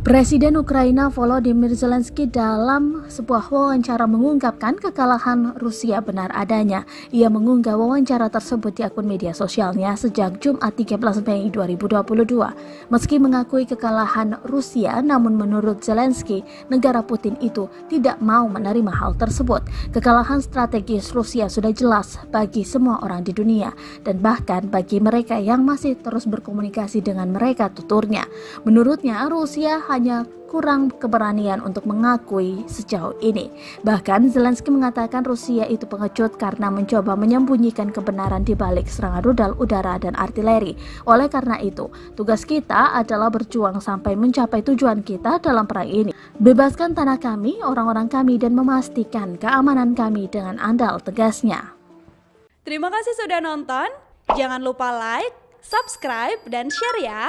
Presiden Ukraina Volodymyr Zelensky dalam sebuah wawancara mengungkapkan kekalahan Rusia benar adanya. Ia mengunggah wawancara tersebut di akun media sosialnya sejak Jumat 13 Mei 2022. Meski mengakui kekalahan Rusia, namun menurut Zelensky, negara Putin itu tidak mau menerima hal tersebut. Kekalahan strategis Rusia sudah jelas bagi semua orang di dunia dan bahkan bagi mereka yang masih terus berkomunikasi dengan mereka, tuturnya. Menurutnya, Rusia hanya kurang keberanian untuk mengakui sejauh ini. Bahkan Zelensky mengatakan Rusia itu pengecut karena mencoba menyembunyikan kebenaran di balik serangan rudal udara dan artileri. Oleh karena itu, tugas kita adalah berjuang sampai mencapai tujuan kita dalam perang ini. Bebaskan tanah kami, orang-orang kami, dan memastikan keamanan kami dengan andal, tegasnya. Terima kasih sudah nonton. Jangan lupa like, subscribe, dan share ya.